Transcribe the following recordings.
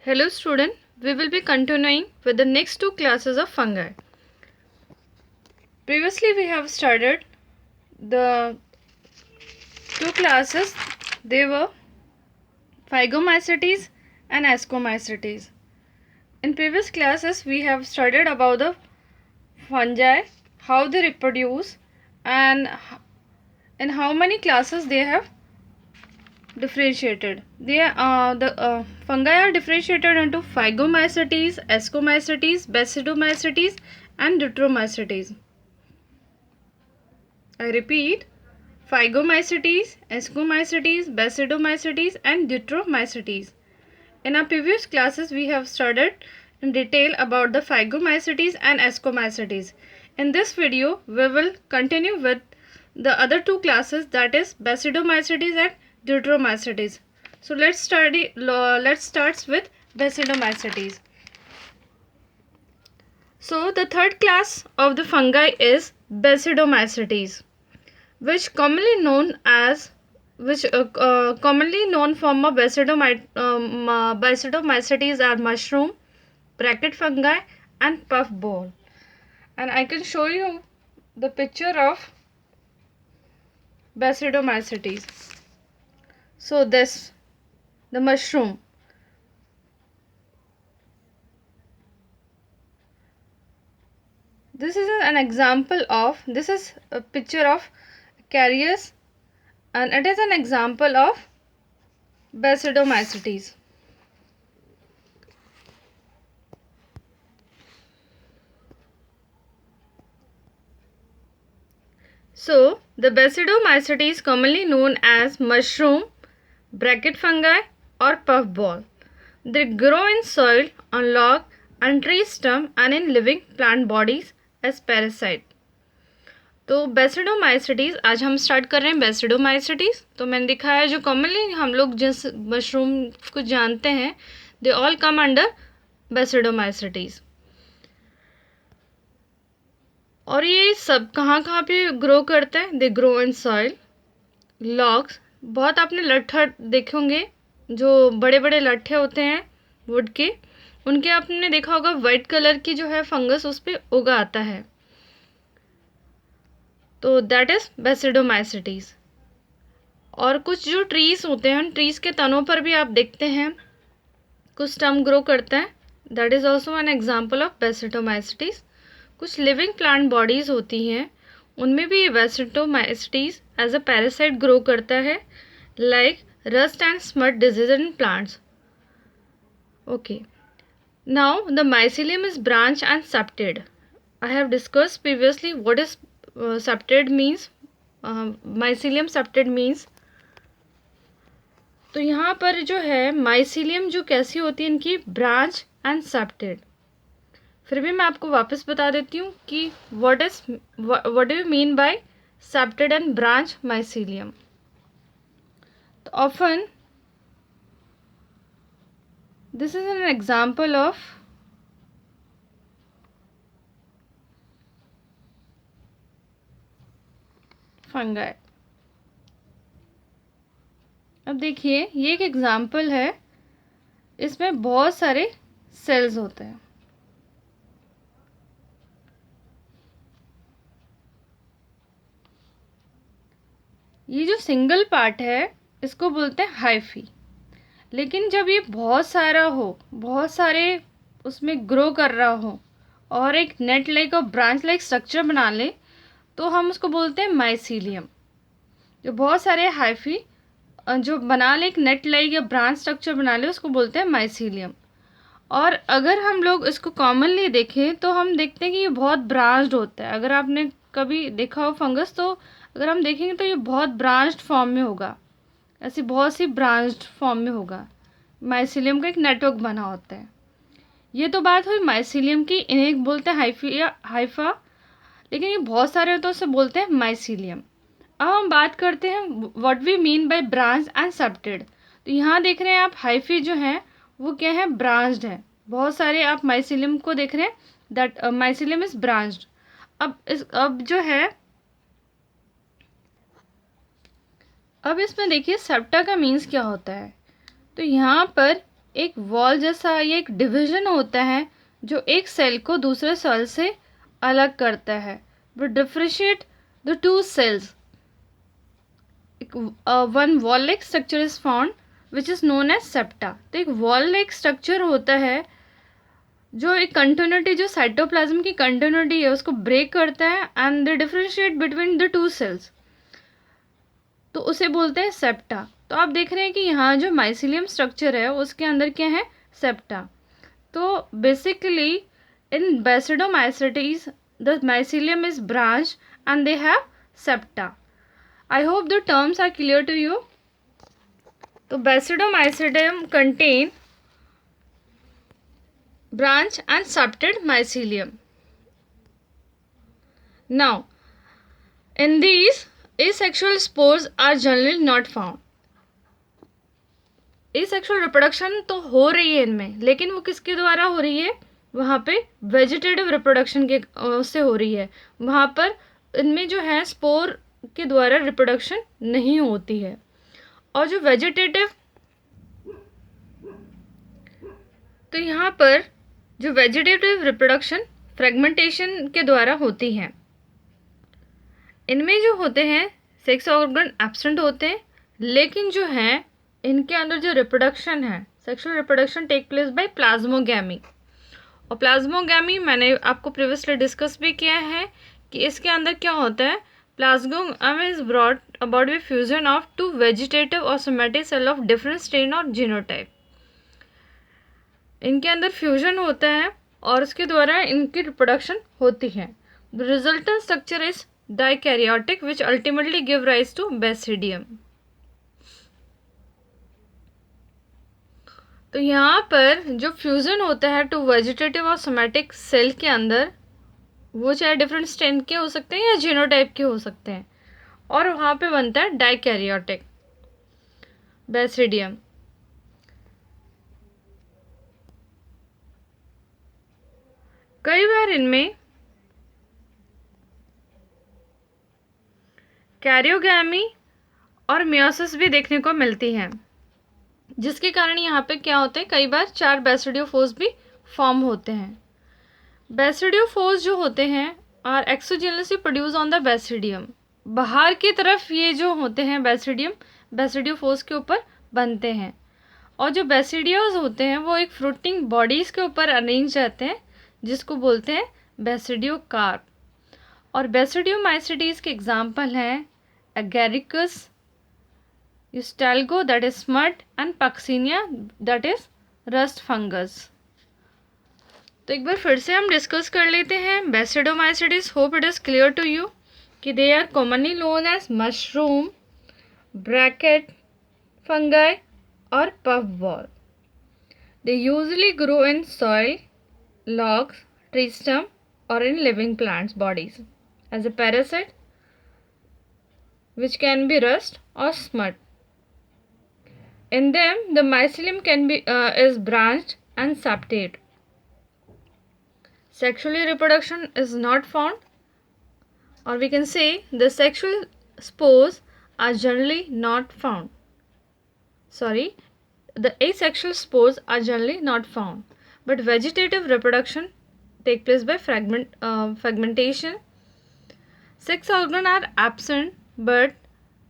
Hello student, we will be continuing with the next two classes of fungi. Previously we have started the two classes. They were Phygomycetes and Ascomycetes. In previous classes we have studied about the fungi, how they reproduce and in how many classes they have differentiated. The fungi are differentiated into Phygomycetes, Ascomycetes, Basidiomycetes and Deuteromycetes. I repeat, Phygomycetes, Ascomycetes, Basidiomycetes and Deuteromycetes. In our previous classes we have studied in detail about the Phygomycetes and Ascomycetes. In this video we will continue with the other two classes, that is Basidiomycetes and Deuteromycetes. So let's start with Basidiomycetes. So the third class of the fungi is Basidiomycetes, which commonly known form of Basidiomycetes are mushroom, bracket fungi and puff ball. And I can show you the picture of Basidiomycetes. So this, the mushroom. This is an example of, this is a picture of Carius and it is an example of Basidiomycetes. So the Basidiomycetes, commonly known as mushroom, bracket fungi or puff ball. They grow in soil, on log and tree stump and in living plant bodies as parasite. तो बेसिडोमाइसिटीज़ आज हम start कर रहे हैं बेसिडोमाइसिटीज़. तो मैंने दिखाया जो कॉमनली हम लोग जिस मशरूम को जानते हैं, दे ऑल कम अंडर बेसिडोमाइसिटीज़. और ये सब कहाँ कहाँ पे ग्रो करते हैं? They grow in soil, logs. बहुत आपने लट्ठे देखे होंगे, जो बड़े बड़े लट्ठे होते हैं वुड के, उनके आपने देखा होगा वाइट कलर की जो है फंगस उस पर उगा आता है. तो दैट इज बेसिडोमाइसिटीज़. और कुछ जो ट्रीज होते हैं, उन ट्रीज के तनों पर भी आप देखते हैं कुछ स्टम ग्रो करता है. That is also an example of basidiomycetes. कुछ लिविंग प्लांट बॉडीज होती हैं, उनमें भी basidiomycetes as a parasite grow करता है, like rust and smut disease in plants. Okay, now the mycelium is branched and septated. I have discussed previously what is septated means. Mycelium septated means. तो यहाँ पर जो है mycelium जो कैसी होती है इनकी, ब्रांच एंड septated. फिर भी मैं आपको वापस बता देती हूँ कि what do you mean by septated and branch mycelium. तो often this is an example of fungi. अब देखिए ये एक एग्जाम्पल है, इसमें बहुत सारे सेल्स होते हैं. ये जो सिंगल पार्ट है इसको बोलते हैं हाइफी. लेकिन जब ये बहुत सारा हो, बहुत सारे उसमें ग्रो कर रहा हो और एक नेट लाइक और ब्रांच लाइक स्ट्रक्चर बना ले, तो हम उसको बोलते हैं माइसीलियम. जो बहुत सारे हाइफी जो बना ले, एक नेट लाइक या ब्रांच स्ट्रक्चर बना ले, उसको बोलते हैं माइसीलियम. और अगर हम लोग इसको कॉमनली देखें तो हम देखते हैं कि ये बहुत ब्रांच्ड होता है. अगर आपने कभी देखा हो फंगस, तो अगर हम देखेंगे तो ये बहुत ब्रांच्ड फॉर्म में होगा, ऐसी बहुत सी ब्रांच्ड फॉर्म में होगा. माइसीलियम का एक नेटवर्क बना होता है. ये तो बात हुई माइसीलियम की, इन्हें बोलते हैं हाइफी या हाइफा, लेकिन ये बहुत सारे होते हैं उससे बोलते हैं माइसीलियम. अब हम बात करते हैं what we mean by branch and septate. तो यहाँ देख रहे हैं आप हाइफी जो है वो क्या है, ब्रांच्ड है. बहुत सारे आप माइसीलियम को देख रहे हैं, दैट माइसीलियम इज ब्रांच्ड. अब जो है, अब इसमें देखिए सेप्टा का मीन्स क्या होता है. तो यहाँ पर एक वॉल जैसा ये एक डिवीजन होता है जो एक सेल को दूसरे सेल से अलग करता है। वो differentiate the two cells. One wall like structure is found which is known as septa. तो एक वॉल लाइक स्ट्रक्चर होता है जो एक कंटिन्यूटी, जो साइटोप्लाज्म की कंटिन्यूटी है उसको ब्रेक करता है and they differentiate between the two cells, तो उसे बोलते हैं सेप्टा। तो आप देख रहे हैं कि यहाँ जो माइसिलियम स्ट्रक्चर है उसके अंदर क्या है, सेप्टा। तो basically in basidiomycetes the mycelium is branch and they have septa. I hope the terms are clear to you. तो basidiomycetidium contain branch and septed mycelium. Now, in these, asexual spores are generally not found. asexual reproduction तो हो रही है इनमें, लेकिन वो किसके द्वारा हो रही है, वहाँ पे वेजिटेटिव रिप्रोडक्शन के से हो रही है। वहाँ पर इनमें जो है स्पोर के द्वारा रिप्रोडक्शन नहीं होती है। और जो वेजिटेटिव, तो यहाँ पर जो वेजिटेटिव रिप्रोडक्शन फ्रेगमेंटेशन के द्वारा होती है। इनमें जो होते हैं सेक्स ऑर्गन एब्सेंट होते हैं, लेकिन जो है इनके अंदर जो रिप्रोडक्शन है, sexual reproduction take place by plasmogamy. और प्लाज्मोगैमी मैंने आपको प्रीवियसली डिस्कस भी किया है कि इसके अंदर क्या होता है, plasmogamy is brought about by fusion of two vegetative और somatic cell of different strain और जीनोटाइप। इनके अंदर फ्यूजन होता है और उसके द्वारा इनकी रिप्रोडक्शन होती है। The resultant structure is dikaryotic which ultimately give rise to basidium. तो यहाँ पर जो फ्यूजन होता है टू वेजिटेटिव और सोमैटिक सेल के अंदर, वो चाहे डिफरेंट स्ट्रेन के हो सकते हैं या जीनोटाइप के हो सकते हैं, और वहाँ पे बनता है डाइकैरियोटिक बेसिडियम। कई बार इनमें कैरियोगैमी और मियोसिस भी देखने को मिलती है, जिसके कारण यहाँ पे क्या होते हैं, कई बार 4 बेसिडियोफोर्स भी फॉर्म होते हैं। बेसिडियोफोर्स जो होते हैं are exogenously produce on the basidium. बाहर की तरफ ये जो होते हैं बेसिडियम, बेसिडियोफोर्स के ऊपर बनते हैं। और जो बेसिडियोज होते हैं वो एक फ्रूटिंग बॉडीज़ के ऊपर अरेंज रहते हैं, जिसको बोलते हैं बेसिडियोकार्प। और बेसिडियोमाइसीटीज के एग्जाम्पल हैं agaricus, ustilago that is smut, and puccinia that is rust fungus. तो एक बार फिर से हम डिस्कस कर लेते हैं basidiomycetes. Hope it is clear to you कि they are commonly known as mushroom, bracket fungi और puff ball. They usually grow in soil, logs, tree stump, or in living plants bodies as a parasite, which can be rust or smut. In them, the mycelium can be is branched and septate. Sexually reproduction is not found, or we can say the sexual spores are generally not found. Sorry, the asexual spores are generally not found. But vegetative reproduction take place by fragmentation. Sex organs are absent, but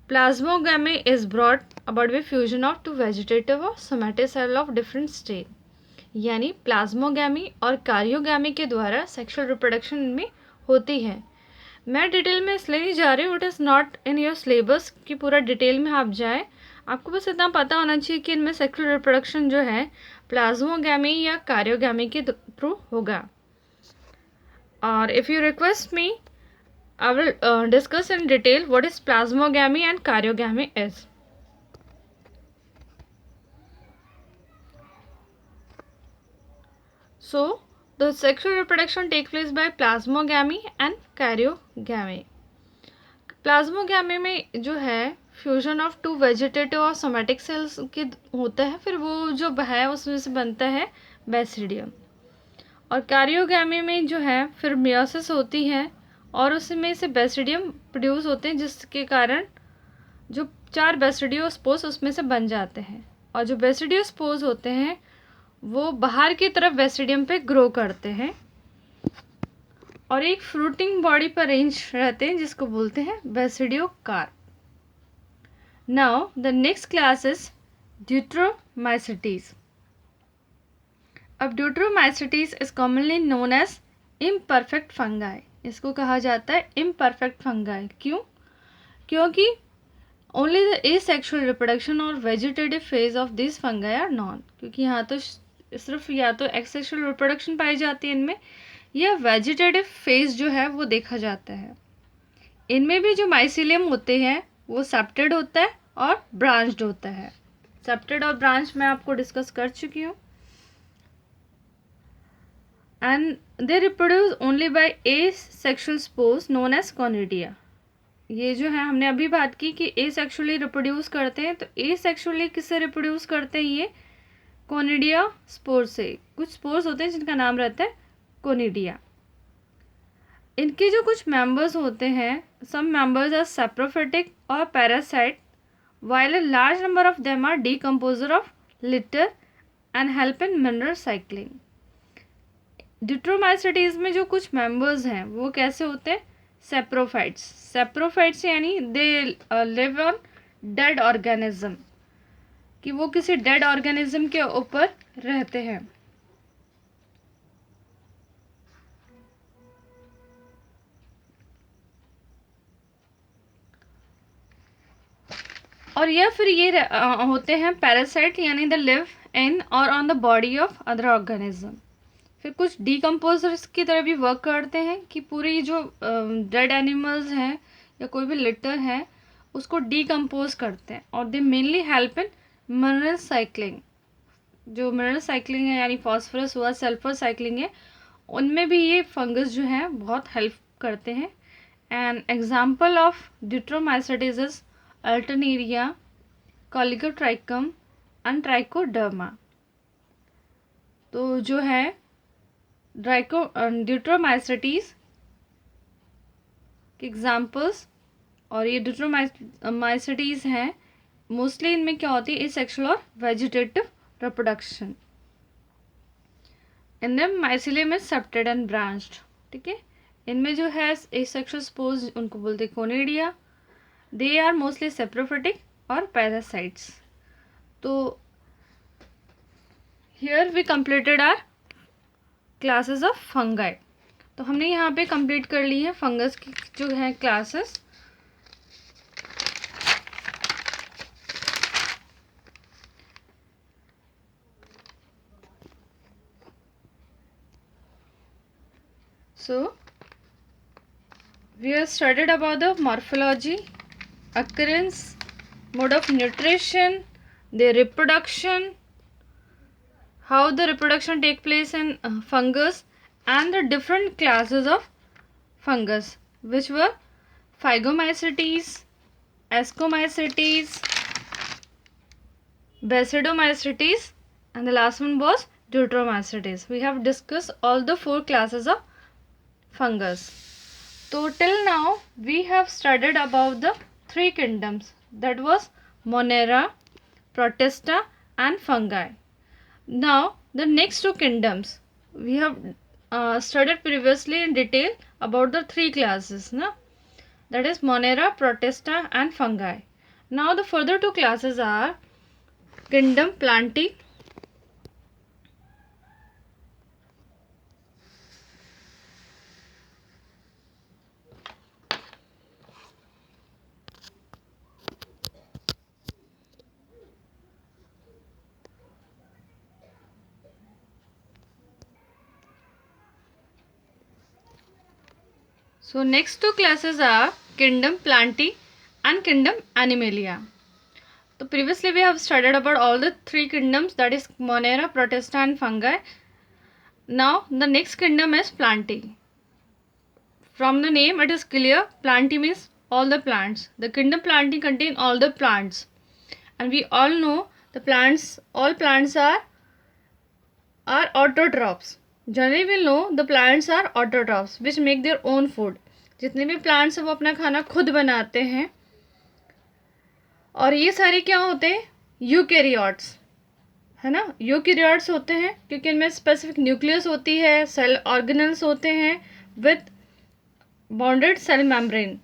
plasmogamy is brought about by fusion of two vegetative or somatic cell of different state. यानी plasmogamy और कार्योगैमी के द्वारा sexual reproduction इनमें होती है। मैं detail में इसलिए नहीं जा रही हूँ, it is not in your syllabus कि पूरा डिटेल में आप जाएँ। आपको बस इतना पता होना चाहिए कि इनमें सेक्सुअल रिप्रोडक्शन जो है प्लाज्मोगैमी या कार्योगैमी के थ्रू होगा। और if you request me, I will discuss in detail what is plasmogamy and karyogamy is. So, the sexual reproduction takes place by plasmogamy and karyogamy. Plasmogamy में जो है फ्यूजन ऑफ टू वेजिटेटिव और somatic cells के होता है, फिर वो जो है उसमें से बनता है बेसिडियम। और कार्योगैमी में जो है फिर मियोसिस होती है और उसमें से बेसिडियम प्रोड्यूस होते हैं, जिसके कारण जो 4 बेसिडियोस्पोर्स उसमें से बन जाते हैं। और जो बेसिडियोस्पोर्स होते हैं वो बाहर की तरफ बेसिडियम पे ग्रो करते हैं और एक फ्रूटिंग बॉडी पर अरेंज रहते हैं जिसको बोलते हैं basidiocarp. Now the next class is deuteromycetes. अब deuteromycetes is commonly known as imperfect fungi. इसको कहा जाता है इम्परफेक्ट फंगाई. क्यों? क्योंकि ओनली द एसेक्सुअल रिप्रोडक्शन और vegetative phase of this fungi are known. क्योंकि यहाँ तो सिर्फ या तो एक्सेक्सुअल रिप्रोडक्शन पाई जाती है इनमें, या वेजिटेटिव फेज जो है वो देखा जाता है. इनमें भी जो माइसिलियम होते हैं वो सेप्टेड होता है और ब्रांच्ड होता है. सेप्टेड और ब्रांच मैं आपको डिस्कस कर चुकी हूँ. And they reproduce only by asexual spores known as conidia. ये जो है हमने अभी बात की कि एसेक्सुअली रिप्रोड्यूस करते हैं, तो एसेक्सुअली किससे रिप्रोड्यूस करते हैं? ये कोनिडिया स्पोर से. कुछ स्पोर्स होते हैं जिनका नाम रहता है कोनिडिया. इनके जो कुछ मेंबर्स होते हैं, सम मेंबर्स आर सैप्रोफिटिक और parasite, while a large number of them are decomposer of litter and help in mineral cycling. Deuteromycetes में जो कुछ मेंबर्स हैं वो कैसे होते हैं? सेप्रोफाइट्स. सेप्रोफाइट्स यानी they live on dead organism, कि वो किसी डेड ऑर्गेनिज्म के ऊपर रहते हैं. और या फिर ये होते हैं पैरासाइट, यानी द लिव इन और on the body of other organism. फिर कुछ डीकम्पोजर्स की तरह भी वर्क करते हैं कि पूरी जो डेड एनिमल्स हैं या कोई भी लिटर है उसको डीकम्पोज करते हैं. और दे mainly help in mineral cycling. जो मिनरल साइक्लिंग है यानी फॉस्फोरस हुआ, सल्फर साइक्लिंग है, उनमें भी ये फंगस जो है बहुत हेल्प करते हैं. An example of deuteromycetes is alternaria, colletotrichum and trichoderma. तो जो है ड्यूट्रोमाइसिटीज के एग्जाम्पल्स, और ये ड्यूट्रोमाइसिटीज हैं मोस्टली इनमें क्या होती है? एसेक्सुअल और वेजिटेटिव रिप्रोडक्शन. इनमें mycelium is septate and branched. ठीक है. इनमें जो है एसेक्सुअल स्पोर्स उनको बोलते हैं conidia. They are mostly saprophytic और पैरासाइट्स. तो here we completed our classes of fungi. तो हमने यहाँ पे कंप्लीट कर ली है फंगस की जो है classes. So we have studied about the morphology, occurrence, mode of nutrition, their reproduction, how the reproduction take place in fungus, and the different classes of fungus, which were Phygomycetes, Ascomycetes, Basidiomycetes, and the last one was Deuteromycetes. We have discussed all the 4 classes of fungus. So till now we have studied about the 3 kingdoms, that was Monera, Protista and fungi. Now the next 2 kingdoms we have studied previously in detail about the 3 classes, that is Monera, Protista and fungi. Now the further 2 classes are kingdom Plantae So next 2 classes are kingdom Plantae and kingdom Animalia. So previously we have studied about all the 3 kingdoms, that is Monera, Protista and fungi. Now the next kingdom is Plantae. From the name it is clear, Plantae means all the plants. The kingdom Plantae contain all the plants, and we all know the plants, all plants are autotrophs. Generally we know the plants are autotrophs which make their own food. जितने भी plants हैं वो अपना खाना खुद बनाते हैं. और ये सारे क्या होते हैं? यूकैरियोट्स. है ना, यूकेरियोट्स होते हैं क्योंकि इनमें स्पेसिफिक न्यूक्लियस होती है, सेल ऑर्गेनल्स होते हैं विथ बॉन्डेड सेल मेम्ब्रेन।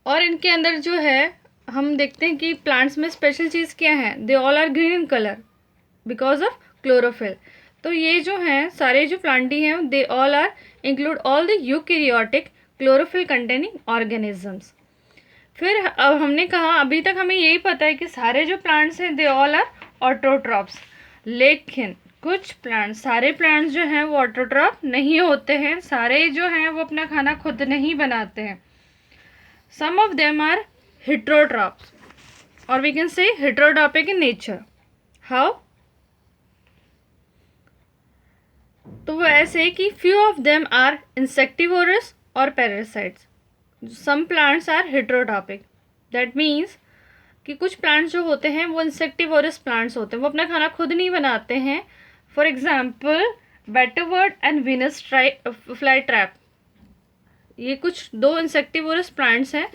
और इनके अंदर जो है हम देखते हैं कि प्लांट्स में स्पेशल चीज़ क्या है, they all are green in colour because of chlorophyll. तो ये जो हैं सारे जो प्लांटी हैं they all are include all the eukaryotic chlorophyll containing organisms. फिर अब हमने कहा अभी तक हमें यही पता है कि सारे जो प्लांट्स हैं दे ऑल आर ऑटोट्रॉप्स, लेकिन कुछ प्लांट्स, सारे प्लांट्स जो हैं वो ऑटोट्रॉप नहीं होते हैं, सारे जो हैं वो अपना खाना खुद नहीं बनाते हैं। Some of them are heterotrophs or we can say heterotropic in nature. How? तो वो ऐसे कि few of them are insectivorous or parasites. Some plants are heterotropic. That means कि कुछ प्लांट्स जो होते हैं वो इंसेक्टिवोरस प्लांट्स होते हैं, वो अपना खाना खुद नहीं बनाते हैं। For example bladderwort and Venus fly trap, ये कुछ दो इंसेक्टिवोरस प्लांट्स हैं।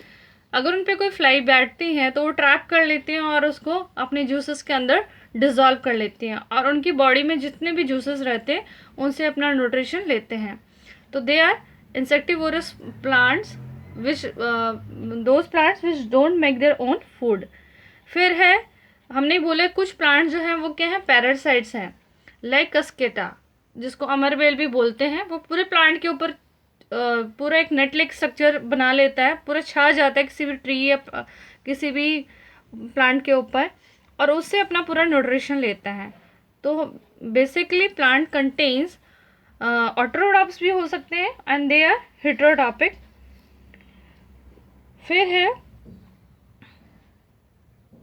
अगर उन पर कोई फ्लाई बैठती हैं तो वो ट्रैप कर लेती हैं और उसको अपने जूसेस के अंदर डिज़ोल्व कर लेती हैं और उनकी बॉडी में जितने भी जूसेस रहते हैं उनसे अपना न्यूट्रिशन लेते हैं। तो they are insectivorous plants which those plants which don't make their own food. फिर है, हमने बोले कुछ प्लांट्स जो हैं वो क्या हैं, पैरासाइट्स हैं, लाइक कस्केटा जिसको अमरबेल भी बोलते हैं। वो पूरे प्लांट के ऊपर पूरा एक नेट लाइक स्ट्रक्चर बना लेता है, पूरा छा जाता है किसी भी ट्री या किसी भी प्लांट के ऊपर और उससे अपना पूरा न्यूट्रिशन लेता है। तो बेसिकली प्लांट कंटेन्स ऑटोट्रॉप्स भी हो सकते हैं एंड दे आर हेटेरोट्रॉपिक। फिर है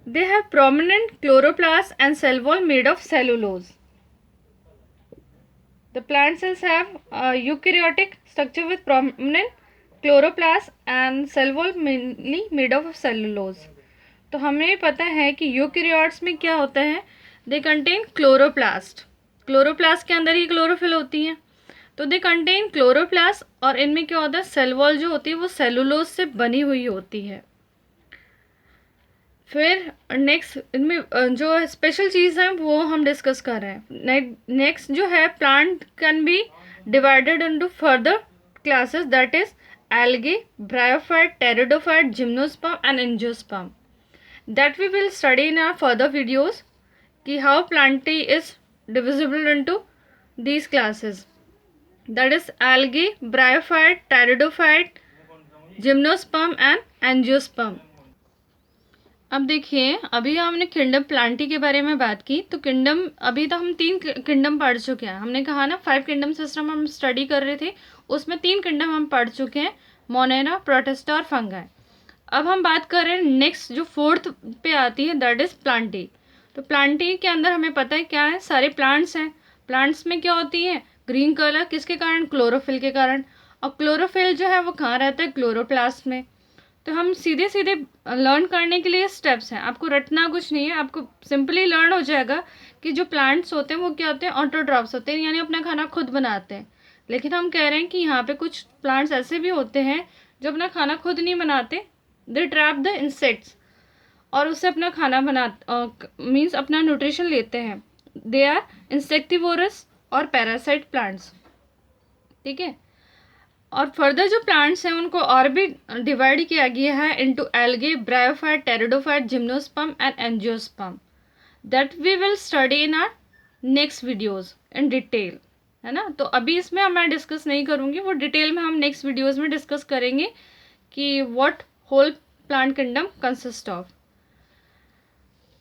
they have prominent chloroplast and cell wall made of cellulose. The plant cells have a eukaryotic structure with prominent chloroplast and cell wall mainly made of cellulose. तो हमें पता है कि eukaryotes में क्या होता है, दे कंटेन क्लोरोप्लास्ट, क्लोरोप्लास्ट के अंदर ही क्लोरोफिल होती है, तो दे कंटेन क्लोरोप्लास्ट और इनमें क्या होता है, सेल वॉल जो होती है वो सेलुलोज से बनी हुई होती है। फिर नेक्स्ट इनमें जो स्पेशल चीज़ है वो हम डिस्कस कर रहे हैं। नेक्स्ट जो है, plant can be divided into further classes, that is algae, bryophyte, pteridophyte, gymnosperm and angiosperm, that we will study in our further videos कि how plantae is divisible into these classes, that is algae, bryophyte, pteridophyte, gymnosperm and angiosperm. अब देखिए, अभी हमने kingdom Plantae के बारे में बात की, तो किंगडम अभी तक हम 3 किंगडम पढ़ चुके हैं। हमने कहा ना 5 किंगडम सिस्टम हम स्टडी कर रहे थे, उसमें 3 किंगडम हम पढ़ चुके हैं, मोनेरा, प्रोटिस्टा और फंगाई। अब हम बात कर रहे हैं नेक्स्ट जो 4th पे आती है, दैट इज प्लांटी। तो प्लांटी के अंदर हमें पता है क्या है, सारे प्लांट्स हैं। प्लांट्स में क्या होती है, ग्रीन कलर, किसके कारण, क्लोरोफिल के कारण। और क्लोरोफिल जो है वो कहाँ रहता है, क्लोरोप्लास्ट में। तो हम सीधे सीधे लर्न करने के लिए स्टेप्स हैं, आपको रटना कुछ नहीं है, आपको सिंपली लर्न हो जाएगा कि जो प्लांट्स होते हैं वो क्या होते हैं, ऑटोट्रॉप्स होते हैं, यानी अपना खाना खुद बनाते हैं। लेकिन हम कह रहे हैं कि यहाँ पे कुछ प्लांट्स ऐसे भी होते हैं जो अपना खाना खुद नहीं बनाते, दे ट्रैप द इंसेक्ट्स और उससे अपना खाना मीन्स अपना न्यूट्रिशन लेते हैं। दे आर इंसेक्टिवोरस और पैरासाइट प्लांट्स, ठीक है। और फर्दर जो प्लांट्स हैं उनको और भी डिवाइड किया गया है into algae, bryophyte, pteridophyte, gymnosperm and angiosperm, that we will study in our next videos in detail, है ना। तो अभी इसमें मैं डिस्कस नहीं करूँगी, वो डिटेल में हम नेक्स्ट वीडियोस में डिस्कस करेंगे कि what whole plant kingdom consist of.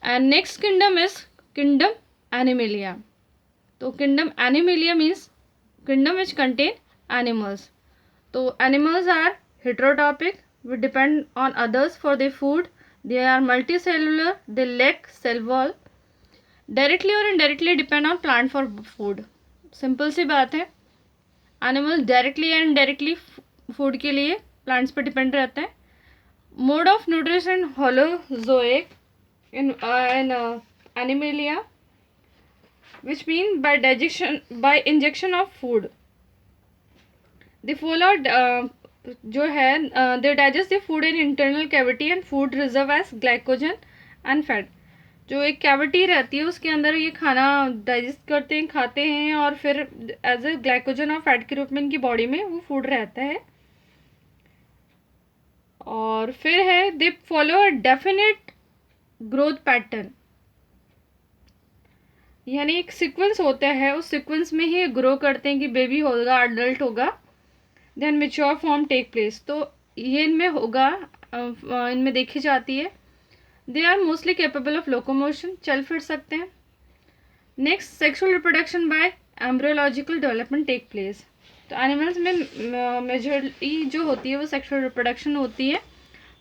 And next kingdom is kingdom animalia. तो kingdom animalia means kingdom which contain animals. तो animals are heterotropic, we depend on others for their food, they are multicellular, they lack cell wall, directly or indirectly depend on plant for food। Simple सी बात है, animal directly या indirectly food के लिए plants पर depend रहते हैं। Mode of nutrition holozoic in animalia, which mean by digestion, by injection of food. The follow जो है they digest the food in internal cavity and food reserve as glycogen and fat। जो एक cavity रहती है उसके अंदर ये खाना डाइजेस्ट करते हैं, खाते हैं, और फिर एज ए ग्लाइकोजन और फैट के रूप में इनकी बॉडी में वो फूड रहता है। और फिर है they follow a definite growth pattern, यानी एक सीक्वेंस होता है, उस सीक्वेंस में ही ग्रो करते हैं कि बेबी होगा, अडल्ट होगा, then mature form take place. तो ये इनमें होगा, इनमें देखी जाती है। They are mostly capable of locomotion, चल फिर सकते हैं। Next, sexual reproduction by embryological development take place. तो एनिमल्स में मेजरली जो होती है वो सेक्सुअल रिप्रोडक्शन होती है।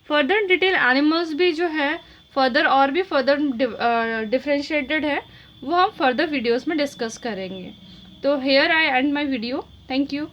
फर्दर डिटेल एनिमल्स भी जो है फर्दर और भी फर्दर डिफ्रेंशिएटेड है, वो हम फर्दर वीडियोस में डिस्कस करेंगे। तो here I and my video. Thank you.